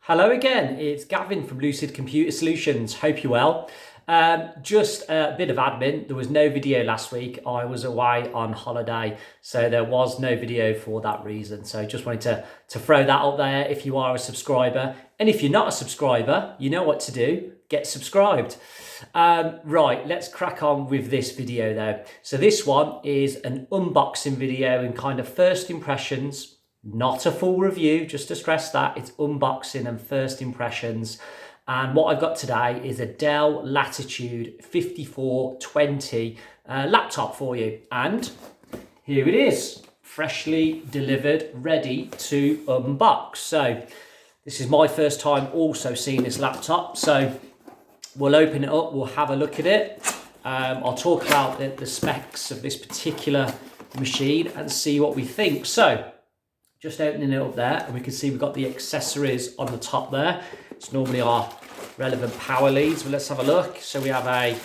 Hello again, it's Gavin from Lucid Computer Solutions. Hope you're well. Just a bit of admin. There was no video last week. I was away on holiday, so there was no video for that reason. So just wanted to throw that up there if you are a subscriber. And if you're not a subscriber, you know what to do. Get subscribed. Right, let's crack on with this video though. So this one is an unboxing video and kind of first impressions. Not a full review, just to stress that. It's unboxing and first impressions. And what I've got today is a Dell Latitude 5420 laptop for you. And here it is, freshly delivered, ready to unbox. So this is my first time also seeing this laptop. So we'll open it up, we'll have a look at it. I'll talk about the specs of this particular machine and see what we think. So just opening it up there, and we can see we've got the accessories on the top there. It's normally our relevant power leads, but let's have a look. So we have a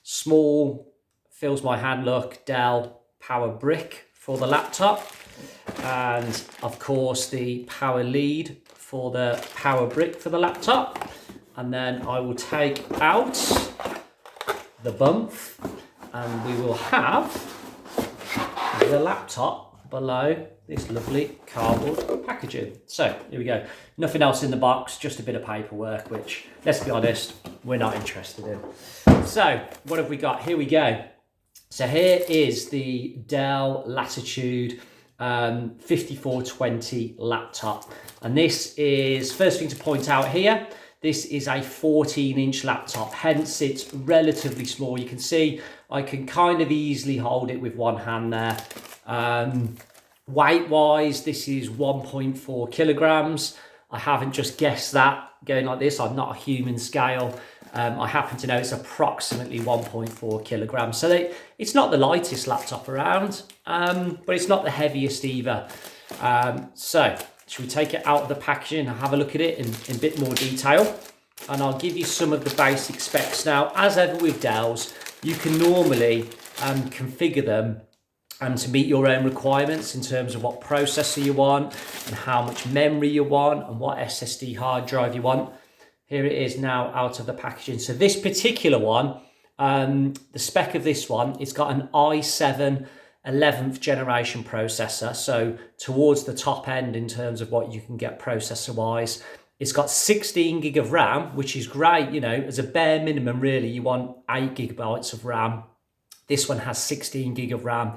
small, fills my hand look, Dell power brick for the laptop. And of course the power lead for the power brick for the laptop. And then I will take out the bump and we will have the laptop below this lovely cardboard packaging. So here we go. Nothing else in the box, just a bit of paperwork, which, let's be honest, we're not interested in. So what have we got? Here we go. So here is the Dell Latitude 5420 laptop. And this is, first thing to point out here, this is a 14-inch laptop, hence it's relatively small. You can see I can kind of easily hold it with one hand there. Weight-wise, this is 1.4 kilograms. I haven't just guessed that going like this. I'm not a human scale. I happen to know it's approximately 1.4 kilograms. So it's not the lightest laptop around, but it's not the heaviest either. So should we take it out of the packaging and have a look at it in a bit more detail? And I'll give you some of the basic specs. Now, as ever with Dells, you can normally configure them to meet your own requirements in terms of what processor you want and how much memory you want and what SSD hard drive you want. Here it is now out of the packaging. So this particular one, the spec of this one, it's got an i7 11th generation processor. So towards the top end in terms of what you can get processor wise. It's got 16 gig of RAM, which is great. You know, as a bare minimum, really, you want 8 gigabytes of RAM. This one has 16 gig of RAM.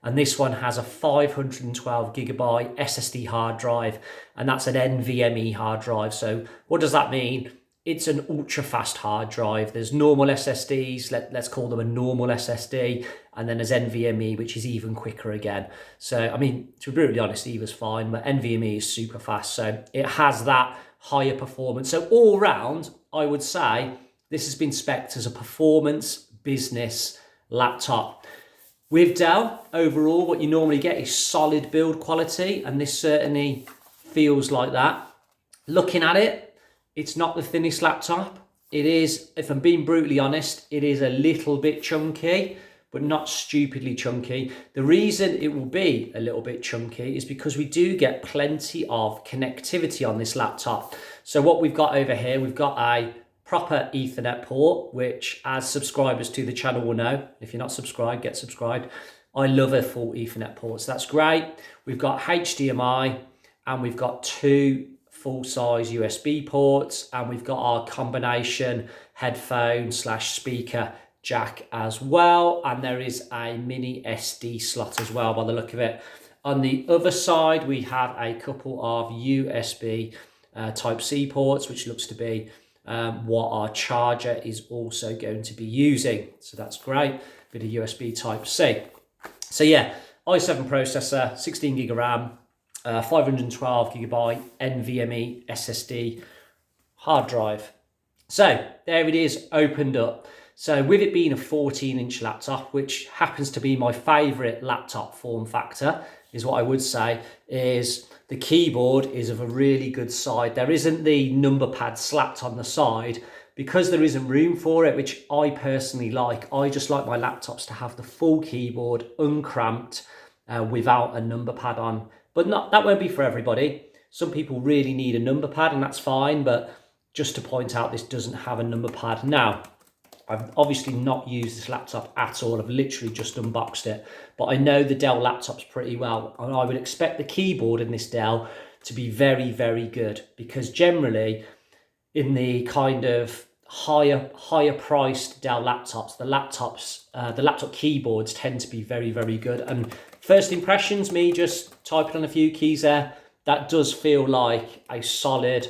And this one has a 512 gigabyte SSD hard drive, and that's an NVMe hard drive. So what does that mean? It's an ultra fast hard drive. There's normal SSDs, let's call them a normal SSD, and then there's NVMe, which is even quicker again. So, I mean, to be brutally honest, either's fine, but NVMe is super fast. So it has that higher performance. So all round, I would say this has been spec'd as a performance business laptop. With Dell, overall, what you normally get is solid build quality, and this certainly feels like that. Looking at it, it's not the thinnest laptop. It is, if I'm being brutally honest, it is a little bit chunky, but not stupidly chunky. The reason it will be a little bit chunky is because we do get plenty of connectivity on this laptop. So what we've got over here, we've got a proper Ethernet port, which as subscribers to the channel will know. If you're not subscribed, get subscribed. I love a full Ethernet port, so that's great. We've got HDMI and we've got 2 full-size USB ports, and we've got our combination headphone / speaker jack as well, and there is a mini SD slot as well by the look of it. On the other side, we have a couple of USB Type-C ports, which looks to be what our charger is also going to be using. So that's great, bit of USB Type-C. So yeah, i7 processor, 16 gig of RAM, 512 gigabyte NVMe SSD hard drive. So there it is, opened up. So with it being a 14-inch laptop, which happens to be my favorite laptop form factor, is what I would say, is the keyboard is of a really good side. There isn't the number pad slapped on the side because there isn't room for it, which I personally like. I just like my laptops to have the full keyboard uncramped without a number pad on. But that won't be for everybody. Some people really need a number pad, and that's fine, but just to point out, this doesn't have a number pad. Now, I've obviously not used this laptop at all. I've literally just unboxed it, but I know the Dell laptops pretty well, and I would expect the keyboard in this Dell to be very, very good, because generally in the kind of higher priced Dell laptops, the laptop keyboards tend to be very, very good. And first impressions, me just typing on a few keys there, that does feel like a solid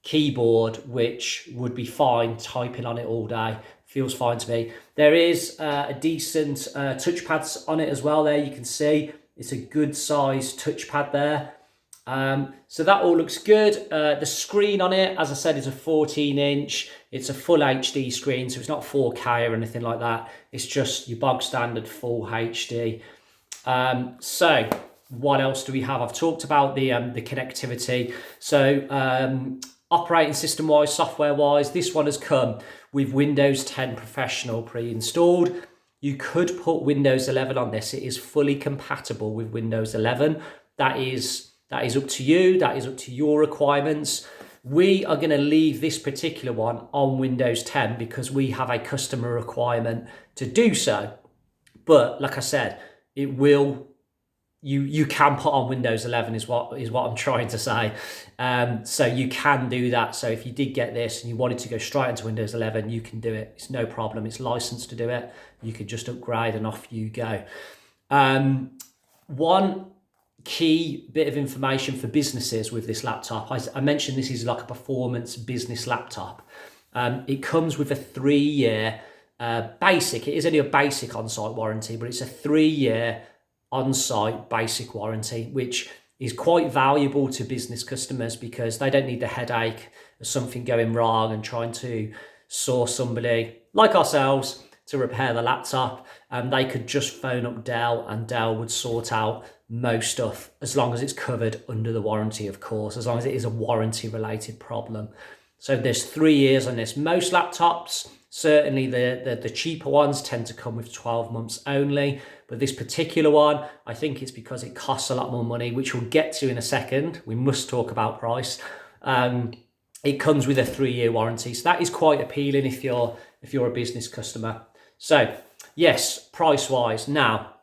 keyboard, which would be fine typing on it all day. Feels fine to me. There is a decent touchpads on it as well. There you can see it's a good size touchpad there. So that all looks good. The screen on it, as I said, is a 14-inch. It's a full HD screen, so it's not 4K or anything like that. It's just your bog standard full HD. So what else do we have? I've talked about the connectivity. So operating system wise, software wise, this one has come with Windows 10 Professional pre-installed. You could put Windows 11 on this. It is fully compatible with Windows 11. That is up to you. That is up to your requirements. We are going to leave this particular one on Windows 10 because we have a customer requirement to do so. But like I said, it will. You can put on Windows 11 is what I'm trying to say. So you can do that. So if you did get this and you wanted to go straight into Windows 11, you can do it. It's no problem. It's licensed to do it. You could just upgrade and off you go. One key bit of information for businesses with this laptop. I mentioned this is like a performance business laptop. It comes with a 3-year basic. It is only a basic on-site warranty, but it's a 3-year on-site basic warranty, which is quite valuable to business customers because they don't need the headache of something going wrong and trying to source somebody like ourselves to repair the laptop. They could just phone up Dell and Dell would sort out most stuff, as long as it's covered under the warranty, of course, as long as it is a warranty related problem. So there's 3 years on this. Most laptops, certainly the cheaper ones, tend to come with 12 months only. But this particular one, I think it's because it costs a lot more money, which we'll get to in a second. We must talk about price. It comes with a 3-year warranty. So that is quite appealing if you're a business customer. So yes, price wise. Now,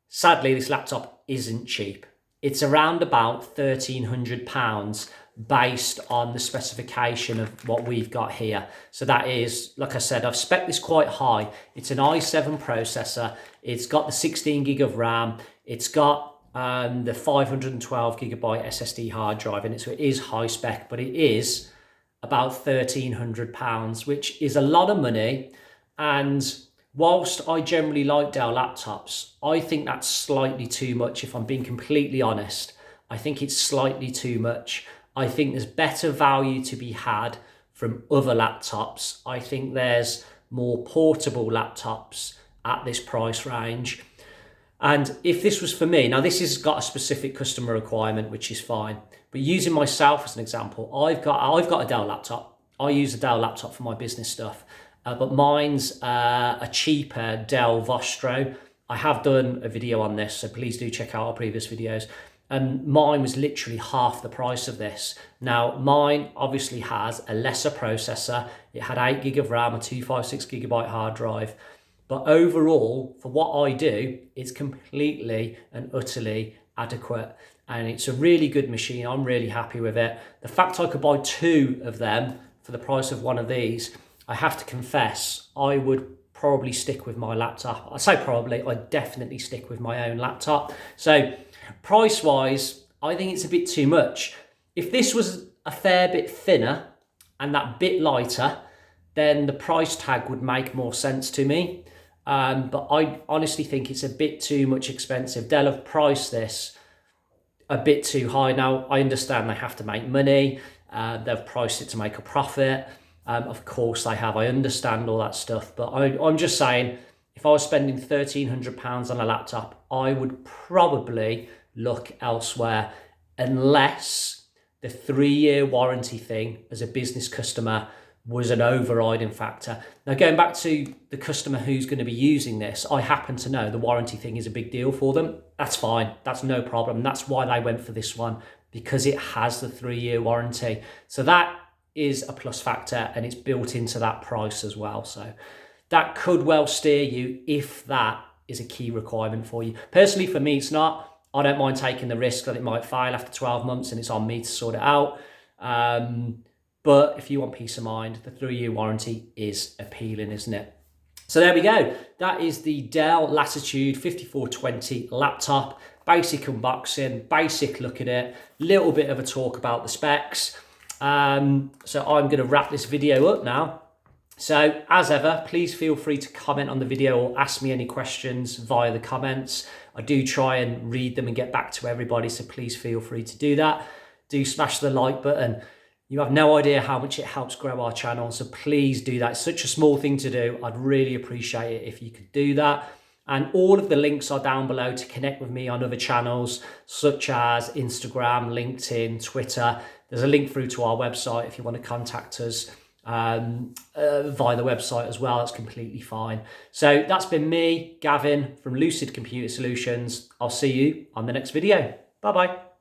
sadly, this laptop isn't cheap. It's around about £1,300 based on the specification of what we've got here. So that is, like I said, I've spec'd this quite high. It's an i7 processor. It's got the 16 gig of RAM. It's got the 512 gigabyte SSD hard drive in it. So it is high spec, but it is about £1,300, which is a lot of money. And whilst I generally like Dell laptops, I think that's slightly too much, if I'm being completely honest. I think it's slightly too much. I think there's better value to be had from other laptops. I think there's more portable laptops at this price range. And if this was for me, now this has got a specific customer requirement, which is fine. But using myself as an example, I've got a Dell laptop. I use a Dell laptop for my business stuff. But mine's a cheaper Dell Vostro. I have done a video on this, so please do check out our previous videos. And mine was literally half the price of this. Now, mine obviously has a lesser processor. It had 8 gig of RAM, a 256 gigabyte hard drive. But overall, for what I do, it's completely and utterly adequate. And it's a really good machine. I'm really happy with it. The fact I could buy 2 of them for the price of one of these, I have to confess, I would probably stick with my laptop. I say probably, I definitely stick with my own laptop. So price wise, I think it's a bit too much. If this was a fair bit thinner and that bit lighter, then the price tag would make more sense to me. But I honestly think it's a bit too much expensive. Dell have priced this a bit too high. Now, I understand they have to make money. They've priced it to make a profit. Of course they have. I understand all that stuff. But I'm just saying, if I was spending £1,300 on a laptop, I would probably look elsewhere, unless the 3-year warranty thing as a business customer was an overriding factor. Now, going back to the customer who's going to be using this, I happen to know the warranty thing is a big deal for them. That's fine. That's no problem. That's why they went for this one, because it has the 3-year warranty. So that is a plus factor, and it's built into that price as well. So that could well steer you if that is a key requirement for you. Personally, for me, it's not. I don't mind taking the risk that it might fail after 12 months and it's on me to sort it out. But if you want peace of mind, the 3-year warranty is appealing, isn't it? So there we go. That is the Dell Latitude 5420 laptop. Basic unboxing, basic look at it, little bit of a talk about the specs. So I'm going to wrap this video up now. So as ever, please feel free to comment on the video or ask me any questions via the comments. I do try and read them and get back to everybody, so please feel free to do that. Do smash the like button. You have no idea how much it helps grow our channel, so please do that. It's such a small thing to do. I'd really appreciate it if you could do that. And all of the links are down below to connect with me on other channels, such as Instagram, LinkedIn, Twitter. There's a link through to our website if you want to contact us via the website as well. That's completely fine. So that's been me, Gavin, from Lucid Computer Solutions. I'll see you on the next video. Bye-bye.